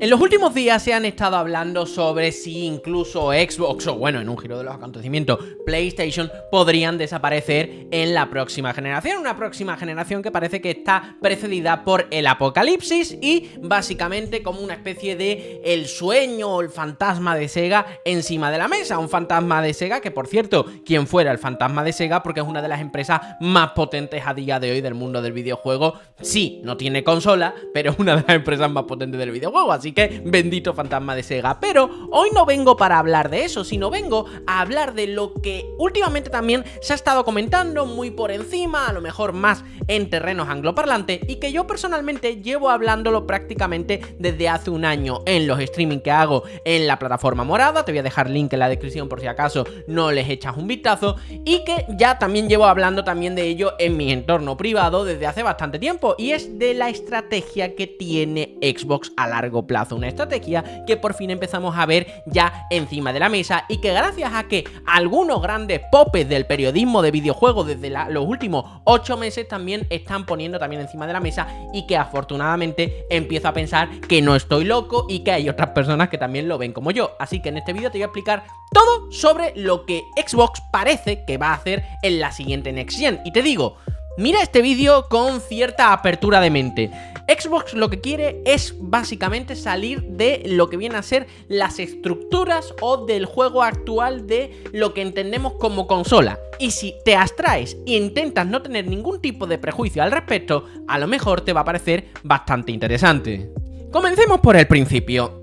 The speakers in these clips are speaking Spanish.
En los últimos días se han estado hablando sobre si incluso Xbox o, bueno, en un giro de los acontecimientos, PlayStation podrían desaparecer en la próxima generación. Una próxima generación que parece que está precedida por el apocalipsis y básicamente como una especie de el sueño o el fantasma de Sega encima de la mesa. Un fantasma de Sega que, por cierto, quien fuera el fantasma de Sega, porque es una de las empresas más potentes a día de hoy del mundo del videojuego. Sí, no tiene consola, pero es una de las empresas más potentes del videojuego, así que bendito fantasma de Sega. Pero hoy no vengo para hablar de eso, sino vengo a hablar de lo que últimamente también se ha estado comentando muy por encima, a lo mejor más en terrenos angloparlantes, y que yo personalmente llevo hablándolo prácticamente desde hace un año en los streaming que hago en la plataforma morada. Te voy a dejar link en la descripción por si acaso no les echas un vistazo, y que ya también llevo hablando también de ello en mi entorno privado desde hace bastante tiempo, y es de la estrategia que tiene Xbox a largo plazo. Una estrategia que por fin empezamos a ver ya encima de la mesa, y que gracias a que algunos grandes popes del periodismo de videojuegos desde los últimos 8 meses también están poniendo también encima de la mesa, y que afortunadamente empiezo a pensar que no estoy loco y que hay otras personas que también lo ven como yo. Así que en este vídeo te voy a explicar todo sobre lo que Xbox parece que va a hacer en la siguiente Next Gen. Y te digo, mira este vídeo con cierta apertura de mente. Xbox lo que quiere es básicamente salir de lo que viene a ser las estructuras o del juego actual de lo que entendemos como consola. Y si te abstraes e intentas no tener ningún tipo de prejuicio al respecto, a lo mejor te va a parecer bastante interesante. Comencemos por el principio.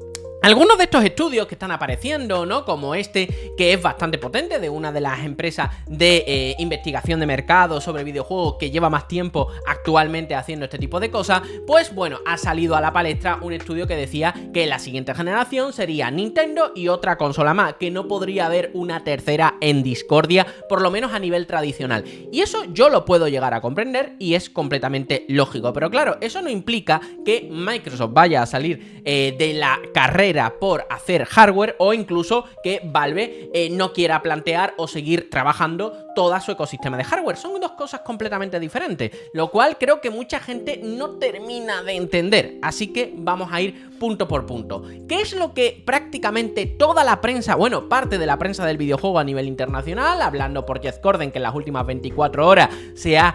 Algunos de estos estudios que están apareciendo, ¿no? Como este, que es bastante potente, de una de las empresas de investigación de mercado sobre videojuegos que lleva más tiempo actualmente haciendo este tipo de cosas, pues bueno, ha salido a la palestra un estudio que decía que la siguiente generación sería Nintendo y otra consola más, que no podría haber una tercera en discordia, por lo menos a nivel tradicional. Y eso yo lo puedo llegar a comprender y es completamente lógico, pero claro, eso no implica que Microsoft vaya a salir de la carrera por hacer hardware, o incluso que Valve no quiera plantear o seguir trabajando todo su ecosistema de hardware. Son dos cosas completamente diferentes, lo cual creo que mucha gente no termina de entender. Así que vamos a ir punto por punto. ¿Qué es lo que prácticamente toda la prensa, bueno, parte de la prensa del videojuego a nivel internacional, hablando por Jeff Gordon, que en las últimas 24 horas se ha,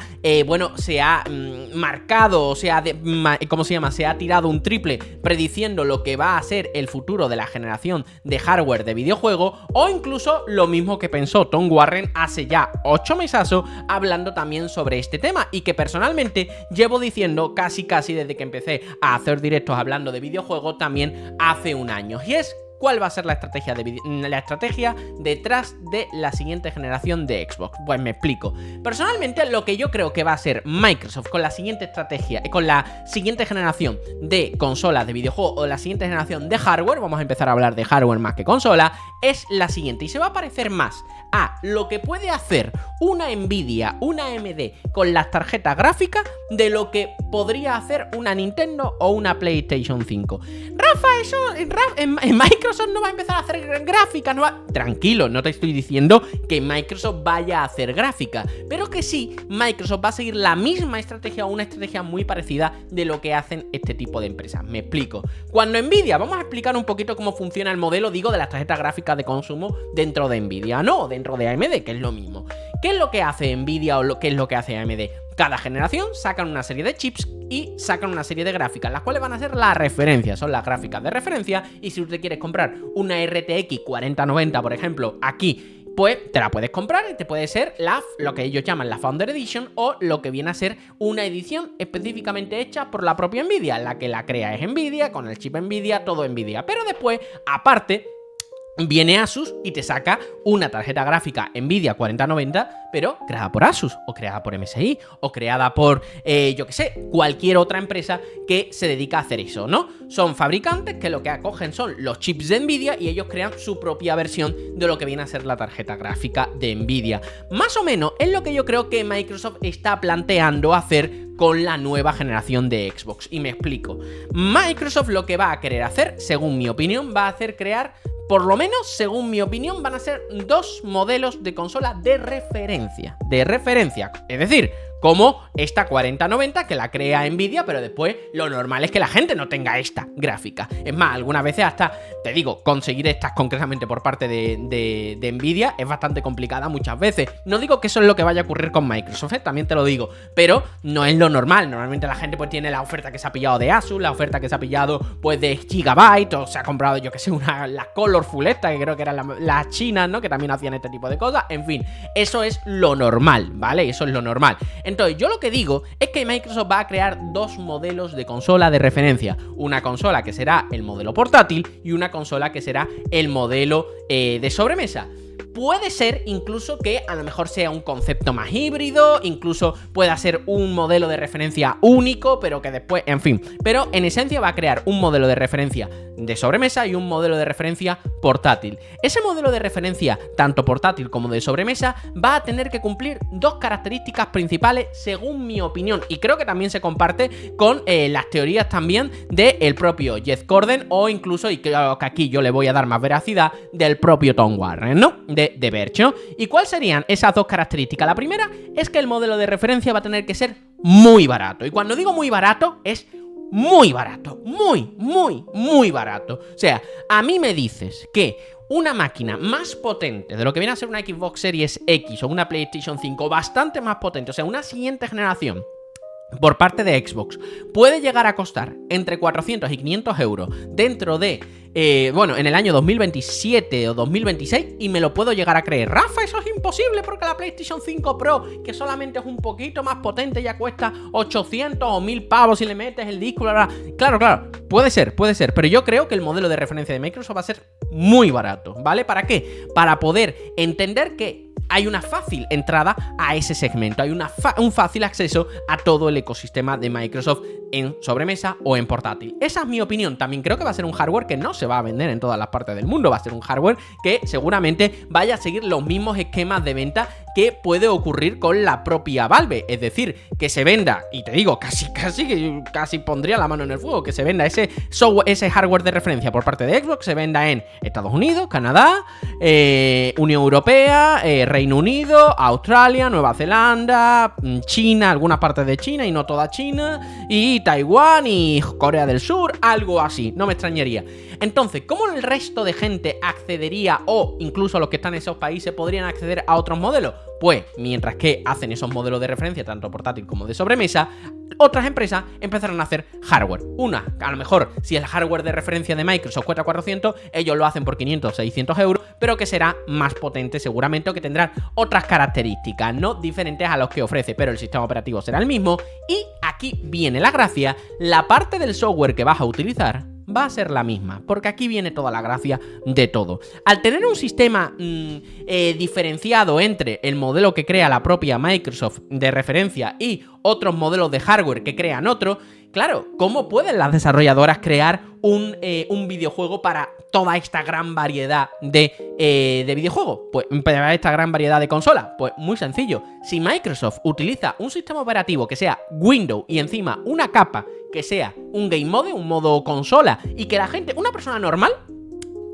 marcado, o sea, ¿cómo se llama? Se ha tirado un triple prediciendo lo que va a ser el futuro de la generación de hardware de videojuego, o incluso lo mismo que pensó Tom Warren hace ya 8 mesazos hablando también sobre este tema, y que personalmente llevo diciendo casi desde que empecé a hacer directos hablando de videojuegos también hace un año, y es ¿cuál va a ser la estrategia detrás de la siguiente generación de Xbox? Pues me explico. Personalmente, lo que yo creo que va a hacer Microsoft con la siguiente estrategia, con la siguiente generación de consolas de videojuegos o la siguiente generación de hardware, vamos a empezar a hablar de hardware más que consola, es la siguiente, y se va a parecer más a lo que puede hacer una Nvidia, una AMD con las tarjetas gráficas de lo que podría hacer una Nintendo o una PlayStation 5. Rafa, eso en Microsoft no va a empezar a hacer gráfica, no va... Tranquilo, no te estoy diciendo que Microsoft vaya a hacer gráfica, pero que sí, Microsoft va a seguir la misma estrategia o una estrategia muy parecida de lo que hacen este tipo de empresas. Me explico. Cuando Nvidia, vamos a explicar un poquito cómo funciona el modelo, digo, de las tarjetas gráficas de consumo dentro de Nvidia, no, dentro de AMD, que es lo mismo. ¿Qué es lo que hace Nvidia o qué es lo que hace AMD? Cada generación sacan una serie de chips y sacan una serie de gráficas, las cuales van a ser las referencias, son las gráficas de referencia, y si usted quieres comprar una RTX 4090, por ejemplo, aquí, pues te la puedes comprar y te puede ser lo que ellos llaman la Founder Edition, o lo que viene a ser una edición específicamente hecha por la propia Nvidia. La que la crea es Nvidia, con el chip Nvidia, todo Nvidia, pero después, aparte, viene Asus y te saca una tarjeta gráfica Nvidia 4090, pero creada por Asus, o creada por MSI, o creada por, yo que sé, cualquier otra empresa que se dedica a hacer eso, ¿no? Son fabricantes que lo que acogen son los chips de Nvidia y ellos crean su propia versión de lo que viene a ser la tarjeta gráfica de Nvidia. Más o menos es lo que yo creo que Microsoft está planteando hacer con la nueva generación de Xbox. Y me explico. Microsoft lo que va a querer hacer, según mi opinión, va a hacer crear, por lo menos según mi opinión, van a ser dos modelos de consola de referencia. Es decir, como esta 4090 que la crea Nvidia, pero después lo normal es que la gente no tenga esta gráfica. Es más, algunas veces hasta, te digo, conseguir estas concretamente por parte de Nvidia es bastante complicada muchas veces. No digo que eso es lo que vaya a ocurrir con Microsoft, también te lo digo, pero no es lo normal. Normalmente la gente pues tiene la oferta que se ha pillado de Asus, la oferta que se ha pillado pues de Gigabyte, o se ha comprado, yo que sé, la Colorful esta, que creo que eran las chinas, ¿no? Que también hacían este tipo de cosas. En fin, eso es lo normal, ¿vale? Eso es lo normal. Entonces, yo lo que digo es que Microsoft va a crear dos modelos de consola de referencia. Una consola que será el modelo portátil y una consola que será el modelo de sobremesa. Puede ser incluso que a lo mejor sea un concepto más híbrido, incluso pueda ser un modelo de referencia único, pero que después, en fin, pero en esencia va a crear un modelo de referencia de sobremesa y un modelo de referencia portátil. Ese modelo de referencia, tanto portátil como de sobremesa, va a tener que cumplir dos características principales según mi opinión, y creo que también se comparte con las teorías también del propio Jeff Gordon, o incluso, y creo que aquí yo le voy a dar más veracidad, del propio Tom Warren, ¿no? De Verge, ¿no? ¿Y cuáles serían esas dos características? La primera es que el modelo de referencia va a tener que ser muy barato. Y cuando digo muy barato, es muy barato. Muy barato. O sea, a mí me dices que una máquina más potente de lo que viene a ser una Xbox Series X o una PlayStation 5, bastante más potente, o sea, una siguiente generación por parte de Xbox, puede llegar a costar entre 400 y 500 euros dentro de, en el año 2027 o 2026, y me lo puedo llegar a creer. Rafa, eso es imposible porque la PlayStation 5 Pro, que solamente es un poquito más potente, ya cuesta 800 o 1000 pavos si le metes el disco, bla, bla. Claro, puede ser, pero yo creo que el modelo de referencia de Microsoft va a ser muy barato, ¿vale? ¿Para qué? Para poder entender que hay una fácil entrada a ese segmento, hay un fácil acceso a todo el ecosistema de Microsoft en sobremesa o en portátil. Esa es mi opinión. También creo que va a ser un hardware que no se va a vender en todas las partes del mundo, va a ser un hardware que seguramente vaya a seguir los mismos esquemas de venta que puede ocurrir con la propia Valve, es decir, que se venda, y te digo, casi pondría la mano en el fuego, que se venda ese hardware de referencia por parte de Xbox, se venda en Estados Unidos, Canadá, Unión Europea, Reino Unido, Australia, Nueva Zelanda, China, algunas partes de China y no toda China, y Taiwán y Corea del Sur, algo así, no me extrañaría. Entonces, ¿cómo el resto de gente accedería, o incluso los que están en esos países podrían acceder a otros modelos? Pues mientras que hacen esos modelos de referencia, tanto portátil como de sobremesa, otras empresas empezarán a hacer hardware. Una, a lo mejor, si el hardware de referencia de Microsoft cuesta 400, ellos lo hacen por 500 o 600 euros, pero que será más potente seguramente, o que tendrán otras características, no diferentes a los que ofrece, pero el sistema operativo será el mismo. Y aquí viene la gracia, la parte del software que vas a utilizar va a ser la misma, porque aquí viene toda la gracia de todo. Al tener un sistema diferenciado entre el modelo que crea la propia Microsoft de referencia y otros modelos de hardware que crean otro, claro, ¿cómo pueden las desarrolladoras crear un videojuego para toda esta gran variedad de videojuegos? Pues para esta gran variedad de consolas. Pues muy sencillo. Si Microsoft utiliza un sistema operativo que sea Windows y encima una capa que sea un game mode, un modo consola, y que la gente, una persona normal,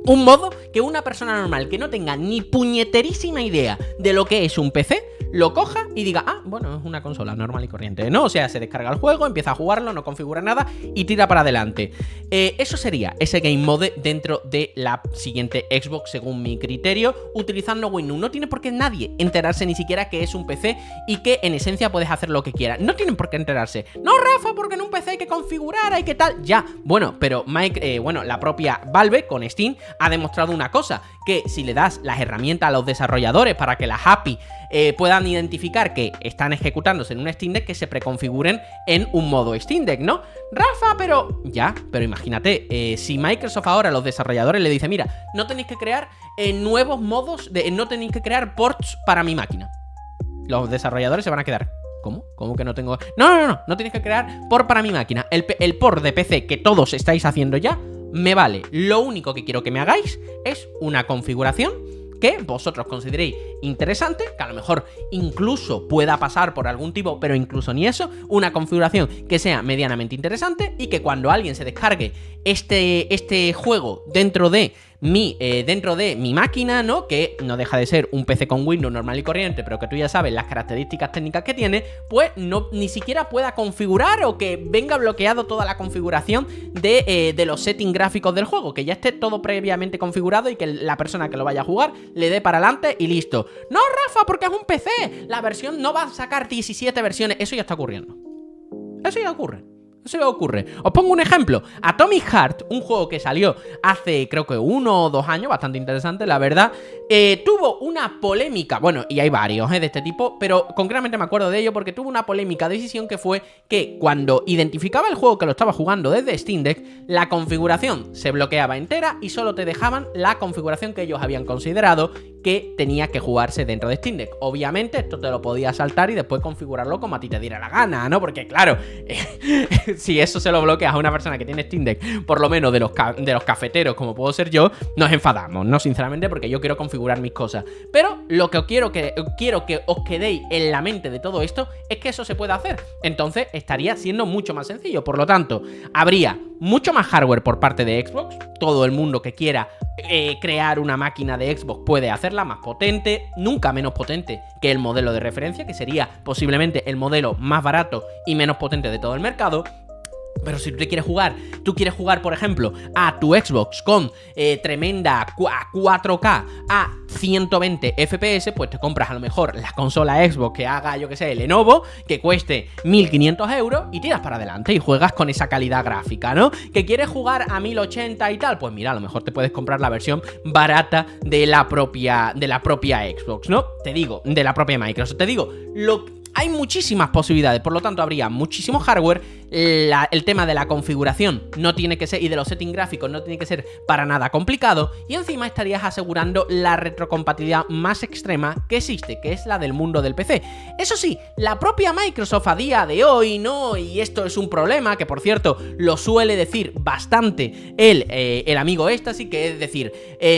un modo que una persona normal que no tenga ni puñeterísima idea de lo que es un PC, lo coja y diga, bueno, es una consola normal y corriente, ¿no? O sea, se descarga el juego, empieza a jugarlo, no configura nada y tira para adelante. Eso sería ese game mode dentro de la siguiente Xbox, según mi criterio, utilizando Windows. No tiene por qué nadie enterarse ni siquiera que es un PC y que en esencia puedes hacer lo que quieras. No tienen por qué enterarse. No, Rafa, porque en un PC hay que configurar, hay que tal. Ya, bueno, pero la propia Valve con Steam ha demostrado una cosa, que si le das las herramientas a los desarrolladores para que las API puedan identificar que están ejecutándose en un Steam Deck, que se preconfiguren en un modo Steam Deck, ¿no? Rafa, pero imagínate, si Microsoft ahora a los desarrolladores le dice, mira, no tenéis que crear nuevos modos, no tenéis que crear ports para mi máquina. Los desarrolladores se van a quedar, ¿cómo? ¿Cómo que no tengo? No tenéis que crear port para mi máquina. El port de PC que todos estáis haciendo ya, me vale. Lo único que quiero que me hagáis es una configuración que vosotros consideréis interesante, que a lo mejor incluso pueda pasar por algún tipo, pero incluso ni eso, una configuración que sea medianamente interesante y que cuando alguien se descargue este juego dentro de dentro de mi máquina, ¿no? Que no deja de ser un PC con Windows normal y corriente, pero que tú ya sabes las características técnicas que tiene, pues ni siquiera pueda configurar o que venga bloqueado toda la configuración de los settings gráficos del juego, que ya esté todo previamente configurado y que la persona que lo vaya a jugar le dé para adelante y listo. No, Rafa, porque es un PC, la versión no va a sacar 17 versiones, eso ya está ocurriendo. Eso ya ocurre. Eso ya ocurre. Os pongo un ejemplo. Atomic Heart, un juego que salió hace creo que 1 o 2 años, bastante interesante, la verdad, tuvo una polémica, bueno, y hay varios de este tipo, pero concretamente me acuerdo de ello porque tuvo una polémica decisión que fue que cuando identificaba el juego que lo estaba jugando desde Steam Deck, la configuración se bloqueaba entera y solo te dejaban la configuración que ellos habían considerado que tenía que jugarse dentro de Steam Deck. Obviamente esto te lo podías saltar y después configurarlo como a ti te diera la gana, ¿no? Porque claro, si eso se lo bloqueas a una persona que tiene Steam Deck, por lo menos de los cafeteros como puedo ser yo, nos enfadamos, ¿no? Sinceramente, porque yo quiero configurar mis cosas. Pero lo que quiero que os quedéis en la mente de todo esto es que eso se puede hacer. Entonces estaría siendo mucho más sencillo. Por lo tanto, habría mucho más hardware por parte de Xbox. Todo el mundo que quiera crear una máquina de Xbox puede hacerla más potente, nunca menos potente que el modelo de referencia, que sería posiblemente el modelo más barato y menos potente de todo el mercado. Pero si tú quieres jugar, por ejemplo, a tu Xbox con tremenda 4K a 120 FPS, pues te compras a lo mejor la consola Xbox que haga, yo que sé, Lenovo, que cueste 1.500 euros y tiras para adelante y juegas con esa calidad gráfica, ¿no? Que quieres jugar a 1080 y tal, pues mira, a lo mejor te puedes comprar la versión barata de la propia Xbox, ¿no? Te digo, de la propia Microsoft. Te digo, hay muchísimas posibilidades, por lo tanto habría muchísimo hardware. El tema de la configuración no tiene que ser, y de los settings gráficos no tiene que ser para nada complicado, y encima estarías asegurando la retrocompatibilidad más extrema que existe, que es la del mundo del PC. Eso sí, la propia Microsoft a día de hoy, ¿no? Y esto es un problema, que por cierto lo suele decir bastante el amigo Éxtasis, que es decir,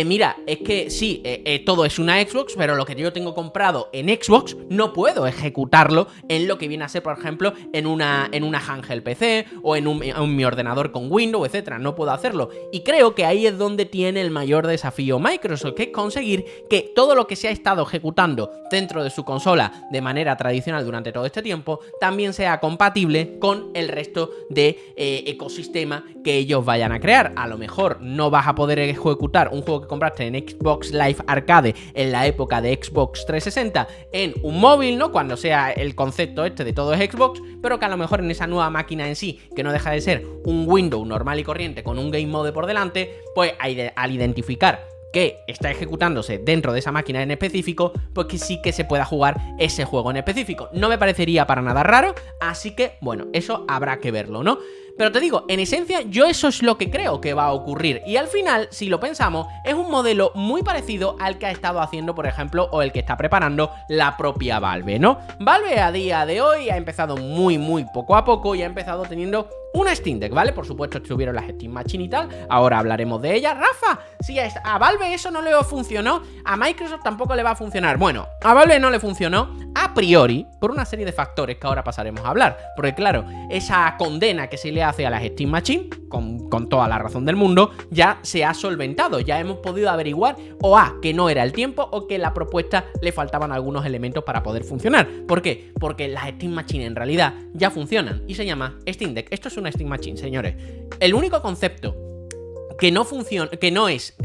mira, es que sí, todo es una Xbox, pero lo que yo tengo comprado en Xbox no puedo ejecutarlo en lo que viene a ser, por ejemplo, en una handheld PC o en mi ordenador con Windows, etcétera. No puedo hacerlo. Y creo que ahí es donde tiene el mayor desafío Microsoft, que es conseguir que todo lo que se ha estado ejecutando dentro de su consola de manera tradicional durante todo este tiempo también sea compatible con el resto de ecosistema que ellos vayan a crear. A lo mejor no vas a poder ejecutar un juego que compraste en Xbox Live Arcade en la época de Xbox 360 en un móvil, ¿no? Cuando sea el concepto este de todo es Xbox, pero que a lo mejor en esa nueva máquina en sí, que no deja de ser un Windows normal y corriente con un Game Mode por delante, pues al identificar que está ejecutándose dentro de esa máquina en específico, pues que sí que se pueda jugar ese juego en específico. No me parecería para nada raro, así que bueno, eso habrá que verlo, ¿no? Pero te digo, en esencia, yo eso es lo que creo que va a ocurrir. Y al final, si lo pensamos, es un modelo muy parecido al que ha estado haciendo, por ejemplo, o el que está preparando la propia Valve, ¿no? Valve a día de hoy ha empezado muy poco a poco y ha empezado teniendo una Steam Deck, ¿vale? Por supuesto estuvieron las Steam Machine y tal, ahora hablaremos de ella. Rafa, si a Valve eso no le funcionó, a Microsoft tampoco le va a funcionar. Bueno, a Valve no le funcionó a priori por una serie de factores que ahora pasaremos a hablar, porque claro, esa condena que se le hace a las Steam Machine, con toda la razón del mundo, ya se ha solventado, ya hemos podido averiguar o que no era el tiempo o que la propuesta le faltaban algunos elementos para poder funcionar. ¿Por qué? Porque las Steam Machine en realidad ya funcionan y se llama Steam Deck. Esto es una Steam Machine, señores. El único concepto que no funciona, que no es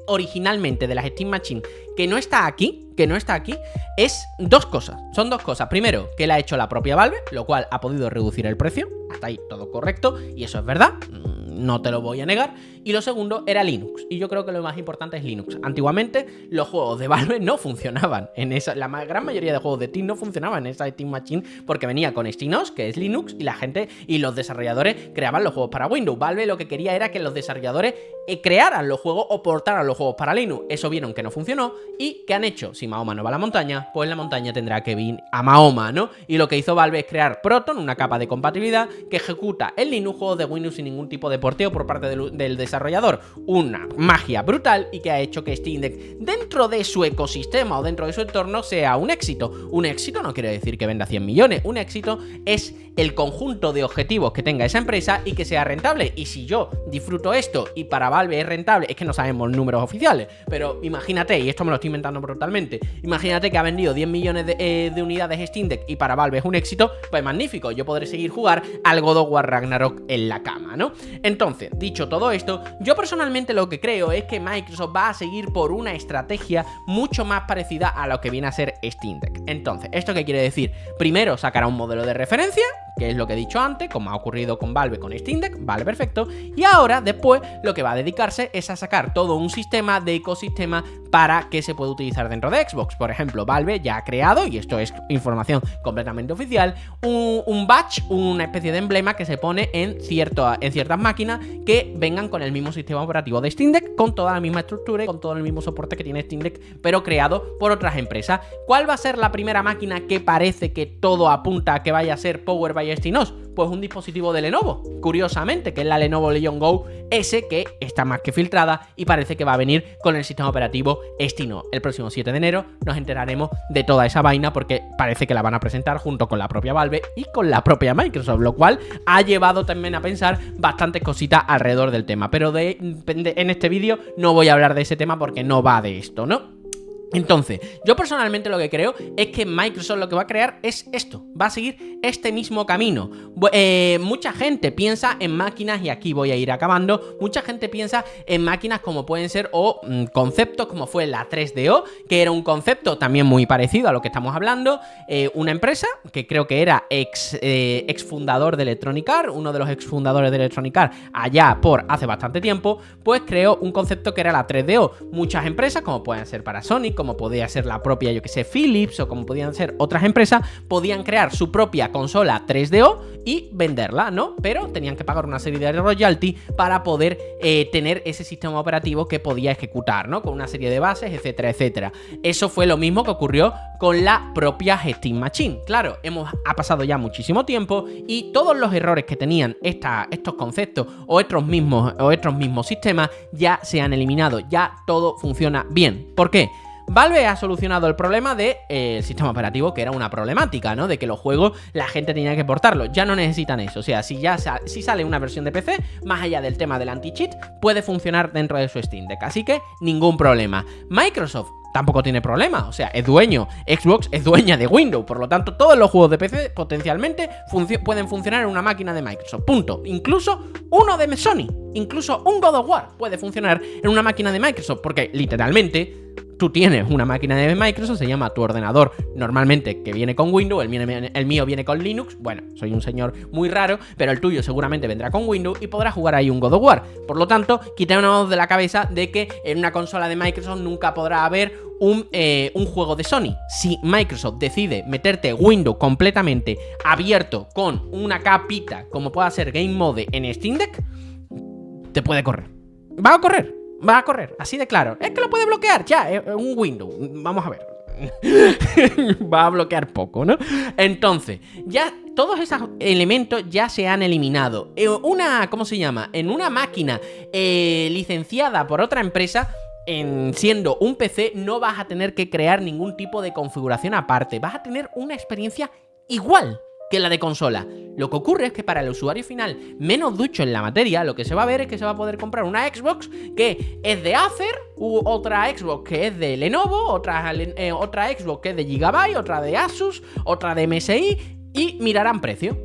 originalmente de las Steam Machine, que no está aquí, es dos cosas. Son dos cosas. Primero, que la ha hecho la propia Valve, lo cual ha podido reducir el precio. Hasta ahí todo correcto, y eso es verdad, no te lo voy a negar. Y lo segundo era Linux, y yo creo que lo más importante es Linux. Antiguamente los juegos de Valve no funcionaban en esa, la gran mayoría de juegos de Steam no funcionaban en esa Steam Machine porque venía con SteamOS, que es Linux, y la gente y los desarrolladores creaban los juegos para Windows. Valve lo que quería era que los desarrolladores crearan los juegos o portaran los juegos para Linux. Eso vieron que no funcionó, y ¿qué han hecho? Si Mahoma no va a la montaña, pues la montaña tendrá que ir a Mahoma, ¿no? Y lo que hizo Valve es crear Proton, una capa de compatibilidad que ejecuta en Linux juegos de Windows sin ningún tipo de porteo por parte del desarrollador, una magia brutal y que ha hecho que Steam Deck dentro de su ecosistema o dentro de su entorno sea un éxito. Un éxito no quiere decir que venda 100 millones, un éxito es el conjunto de objetivos que tenga esa empresa y que sea rentable. Y si yo disfruto esto y para Valve es rentable, es que no sabemos números oficiales, pero imagínate, y esto me lo estoy inventando brutalmente, imagínate que ha vendido 10 millones de unidades Steam Deck y para Valve es un éxito, pues magnífico, yo podré seguir jugar al God of War Ragnarok en la cama, ¿no? Entonces, dicho todo esto, yo personalmente lo que creo es que Microsoft va a seguir por una estrategia mucho más parecida a lo que viene a ser Steam Deck. Entonces, ¿esto qué quiere decir? Primero sacará un modelo de referencia, que es lo que he dicho antes, como ha ocurrido con Valve con Steam Deck, vale, perfecto, y ahora después lo que va a dedicarse es a sacar todo un sistema de ecosistema para que se pueda utilizar dentro de Xbox. Por ejemplo, Valve ya ha creado, y esto es información completamente oficial, un badge, una especie de emblema que se pone en ciertas máquinas que vengan con el mismo sistema operativo de Steam Deck, con toda la misma estructura y con todo el mismo soporte que tiene Steam Deck, pero creado por otras empresas. ¿Cuál va a ser la primera máquina que parece que todo apunta a que vaya a ser Powered by Exynos? Pues un dispositivo de Lenovo, curiosamente, que es la Lenovo Legion Go S, que está más que filtrada y parece que va a venir con el sistema operativo Exynos. El próximo 7 de enero nos enteraremos de toda esa vaina porque parece que la van a presentar junto con la propia Valve y con la propia Microsoft, lo cual ha llevado también a pensar bastantes cositas alrededor del tema, pero en este vídeo no voy a hablar de ese tema porque no va de esto, ¿no? Entonces, yo personalmente lo que creo es que Microsoft lo que va a crear es esto, va a seguir este mismo camino. Mucha gente piensa en máquinas, y aquí voy a ir acabando, mucha gente piensa en máquinas como pueden ser, o conceptos como fue la 3DO, que era un concepto también muy parecido a lo que estamos hablando, una empresa que creo que era ex fundador de Electronic Arts, uno de los ex fundadores de Electronic Arts allá por hace bastante tiempo, pues creó un concepto que era la 3DO. Muchas empresas, como pueden ser Panasonic, como podía ser la propia, yo que sé, Philips, o como podían ser otras empresas, podían crear su propia consola 3DO y venderla, ¿no? Pero tenían que pagar una serie de royalty para poder tener ese sistema operativo que podía ejecutar, ¿no? Con una serie de bases, etcétera, etcétera. Eso fue lo mismo que ocurrió con la propia Steam Machine. Claro, ha pasado ya muchísimo tiempo y todos los errores que tenían estos conceptos o estos mismos sistemas ya se han eliminado, ya todo funciona bien. ¿Por qué? Valve ha solucionado el problema del sistema operativo, que era una problemática, ¿no? De que los juegos la gente tenía que portarlos. Ya no necesitan eso. O sea, si sale una versión de PC, más allá del tema del anti-cheat, puede funcionar dentro de su Steam Deck. Así que ningún problema. Microsoft tampoco tiene problema, o sea, es dueño, Xbox es dueña de Windows, por lo tanto todos los juegos de PC potencialmente pueden funcionar en una máquina de Microsoft, punto. Incluso uno de Sony, incluso un God of War puede funcionar en una máquina de Microsoft, porque literalmente tú tienes una máquina de Microsoft, se llama tu ordenador normalmente que viene con Windows, el mío viene con Linux, bueno, soy un señor muy raro, pero el tuyo seguramente vendrá con Windows y podrás jugar ahí un God of War. Por lo tanto, quitémonos de la cabeza de que en una consola de Microsoft nunca podrá haber un juego de Sony. Si Microsoft decide meterte Windows completamente abierto con una capita como pueda ser Game Mode en Steam Deck, te puede correr. Va a correr, así de claro. Es que lo puede bloquear, ya, un Windows. Vamos a ver. Va a bloquear poco, ¿no? Entonces, ya todos esos elementos ya se han eliminado. ¿Cómo se llama? En una máquina licenciada por otra empresa, siendo un PC, no vas a tener que crear ningún tipo de configuración aparte. Vas a tener una experiencia igual que la de consola. Lo que ocurre es que para el usuario final menos ducho en la materia, lo que se va a ver es que se va a poder comprar una Xbox que es de Acer, otra Xbox que es de Lenovo, otra Xbox que es de Gigabyte, otra de Asus, otra de MSI, y mirarán precio.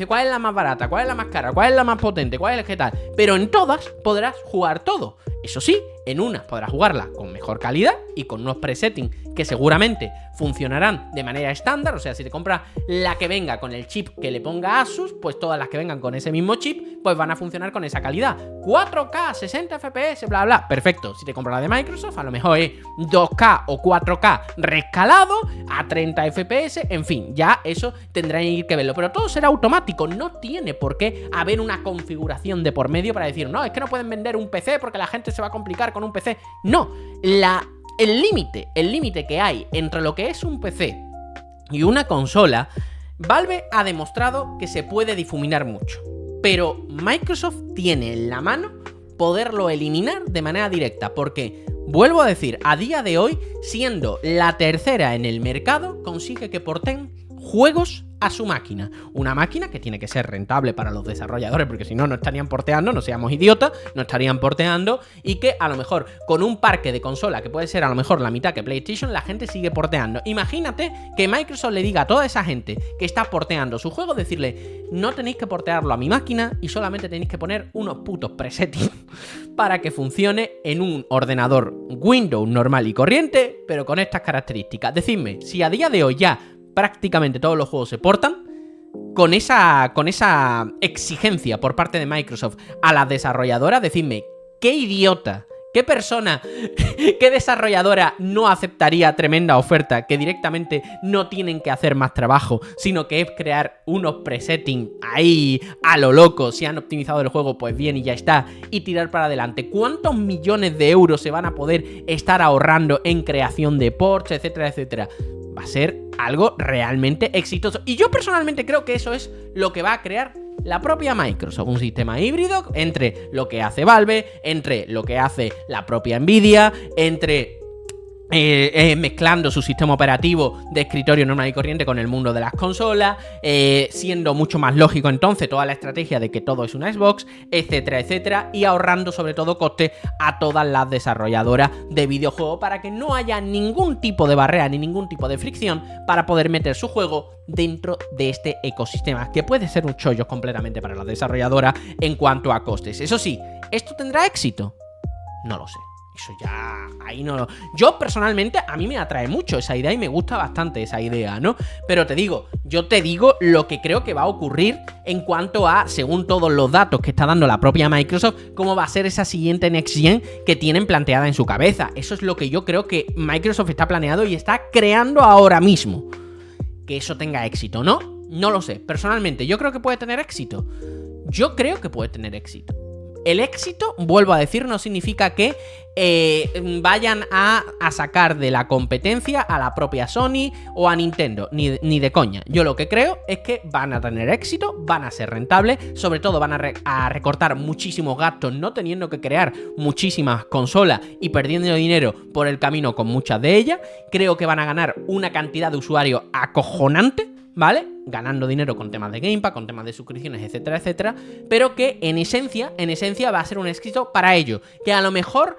¿Cuál es la más barata? ¿Cuál es la más cara? ¿Cuál es la más potente? ¿Cuál es el que tal? Pero en todas podrás jugar todo. Eso sí, en unas podrás jugarla con mejor calidad y con unos presettings que seguramente funcionarán de manera estándar. O sea, si te compras la que venga con el chip que le ponga Asus, pues todas las que vengan con ese mismo chip, pues van a funcionar con esa calidad. 4K, 60 FPS, bla, bla. Perfecto. Si te compras la de Microsoft, a lo mejor es 2K o 4K rescalado a 30 FPS. En fin, ya eso tendrán que verlo. Pero todo será automático. No tiene por qué haber una configuración de por medio para decir, no, es que no pueden vender un PC porque la gente se va a complicar con un PC. No. El límite que hay entre lo que es un PC y una consola, Valve ha demostrado que se puede difuminar mucho. pero Microsoft tiene en la mano poderlo eliminar de manera directa, porque, vuelvo a decir, a día de hoy, siendo la tercera en el mercado, consigue que porten juegos a su máquina. Una máquina que tiene que ser rentable para los desarrolladores, porque si no, no estarían porteando, no seamos idiotas, no estarían porteando, y que a lo mejor con un parque de consola que puede ser a lo mejor la mitad que PlayStation, la gente sigue porteando. Imagínate que Microsoft le diga a toda esa gente que está porteando su juego, decirle, no tenéis que portearlo a mi máquina y solamente tenéis que poner unos putos presettings para que funcione en un ordenador Windows normal y corriente, pero con estas características. Decidme, si a día de hoy ya prácticamente todos los juegos se portan, con esa exigencia por parte de Microsoft a las desarrolladoras, decidme, ¿qué idiota, qué persona, qué desarrolladora no aceptaría tremenda oferta que directamente no tienen que hacer más trabajo, sino que es crear unos presettings ahí a lo loco? Si han optimizado el juego, pues bien y ya está, y tirar para adelante? ¿Cuántos millones de euros se van a poder estar ahorrando en creación de ports, etcétera, etcétera? Va a ser algo realmente exitoso. Y yo personalmente creo que eso es lo que va a crear la propia Microsoft. Un sistema híbrido entre lo que hace Valve, entre lo que hace la propia Nvidia, entre mezclando su sistema operativo de escritorio normal y corriente con el mundo de las consolas, siendo mucho más lógico entonces toda la estrategia de que todo es una Xbox, etcétera, etcétera, y ahorrando sobre todo coste a todas las desarrolladoras de videojuegos para que no haya ningún tipo de barrera ni ningún tipo de fricción para poder meter su juego dentro de este ecosistema, que puede ser un chollo completamente para las desarrolladoras en cuanto a costes. Eso sí, ¿esto tendrá éxito? No lo sé. Eso ya, ahí no. Yo personalmente, a mí me atrae mucho esa idea y me gusta bastante esa idea, ¿no? Pero yo te digo lo que creo que va a ocurrir en cuanto a, según todos los datos que está dando la propia Microsoft, cómo va a ser esa siguiente Next Gen que tienen planteada en su cabeza. Eso es lo que yo creo que Microsoft está planeado y está creando ahora mismo. Que eso tenga éxito, ¿no? No lo sé. Personalmente, yo creo que puede tener éxito. Yo creo que puede tener éxito. El éxito, vuelvo a decir, no significa que vayan a sacar de la competencia a la propia Sony o a Nintendo, ni de coña. Yo lo que creo es que van a tener éxito, van a ser rentables, sobre todo van a recortar muchísimos gastos, no teniendo que crear muchísimas consolas y perdiendo dinero por el camino con muchas de ellas. Creo que van a ganar una cantidad de usuarios acojonante, ¿vale? Ganando dinero con temas de Game Pass, con temas de suscripciones, etcétera, etcétera, pero que en esencia va a ser un éxito para ellos, que a lo mejor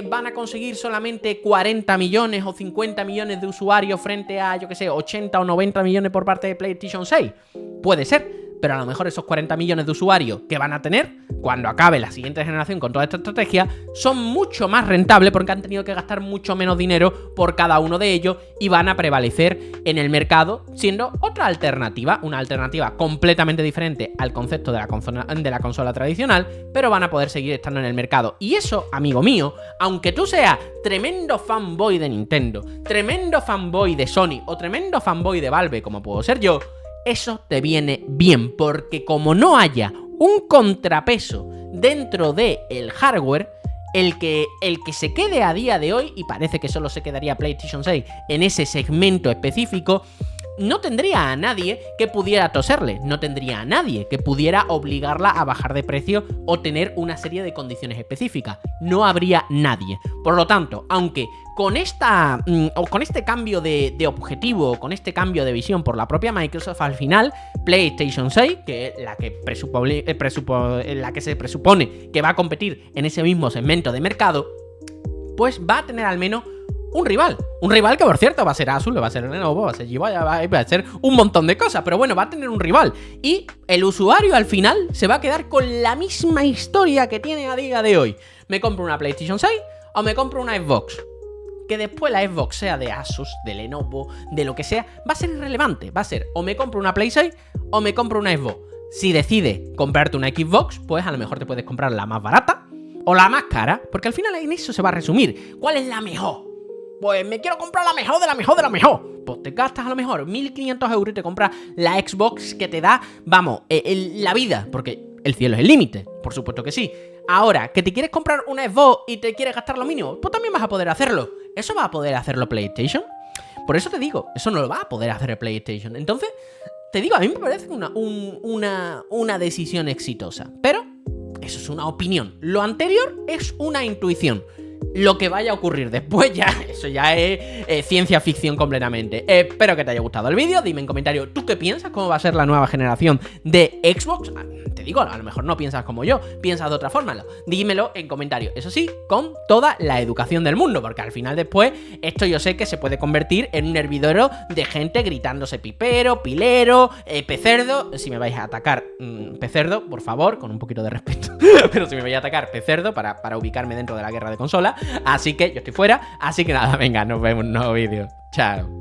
van a conseguir solamente 40 millones o 50 millones de usuarios frente a, yo que sé, 80 o 90 millones por parte de PlayStation 6, puede ser, pero a lo mejor esos 40 millones de usuarios que van a tener cuando acabe la siguiente generación con toda esta estrategia son mucho más rentables porque han tenido que gastar mucho menos dinero por cada uno de ellos y van a prevalecer en el mercado siendo otra alternativa, una alternativa completamente diferente al concepto de la consola tradicional, pero van a poder seguir estando en el mercado. Y eso, amigo mío, aunque tú seas tremendo fanboy de Nintendo, tremendo fanboy de Sony o tremendo fanboy de Valve como puedo ser yo, eso te viene bien, porque como no haya un contrapeso dentro del hardware, el que se quede a día de hoy, y parece que solo se quedaría PlayStation 6 en ese segmento específico, no tendría a nadie que pudiera toserle, no tendría a nadie que pudiera obligarla a bajar de precio o tener una serie de condiciones específicas. No habría nadie. Por lo tanto, aunque con este cambio de objetivo, con este cambio de visión por la propia Microsoft, al final PlayStation 6, que es la que se presupone que va a competir en ese mismo segmento de mercado, pues va a tener al menos un rival que por cierto va a ser Asus, va a ser Lenovo, va a ser Giva, va a ser un montón de cosas, pero bueno, va a tener un rival y el usuario al final se va a quedar con la misma historia que tiene a día de hoy. ¿Me compro una PlayStation 6 o me compro una Xbox? Que después la Xbox sea de Asus, de Lenovo, de lo que sea, va a ser irrelevante, va a ser o me compro una Play 6 o me compro una Xbox. Si decides comprarte una Xbox, pues a lo mejor te puedes comprar la más barata o la más cara, porque al final en eso se va a resumir. ¿Cuál es la mejor? Pues me quiero comprar la mejor de la mejor de la mejor. Pues te gastas a lo mejor 1.500 euros y te compras la Xbox que te da, vamos, la vida, porque el cielo es el límite, por supuesto que sí. Ahora, que te quieres comprar una Xbox y te quieres gastar lo mínimo, pues también vas a poder hacerlo. ¿Eso va a poder hacerlo PlayStation? Por eso te digo, eso no lo va a poder hacer PlayStation. Entonces, te digo, a mí me parece una decisión exitosa. Pero eso es una opinión. Lo anterior es una intuición. Lo que vaya a ocurrir después eso ya es ciencia ficción completamente. Espero que te haya gustado el vídeo. Dime en comentario tú qué piensas, cómo va a ser la nueva generación de Xbox. Te digo, a lo mejor no piensas como yo, piensas de otra forma. Dímelo en comentario. Eso sí, con toda la educación del mundo, porque al final después esto yo sé que se puede convertir en un hervidero de gente gritándose pipero, pilero, pecerdo. Si me vais a atacar pecerdo, por favor, con un poquito de respeto. Pero si me vais a atacar pecerdo para ubicarme dentro de la guerra de consola. Así que yo estoy fuera. Así que nada, venga, nos vemos en un nuevo vídeo. Chao.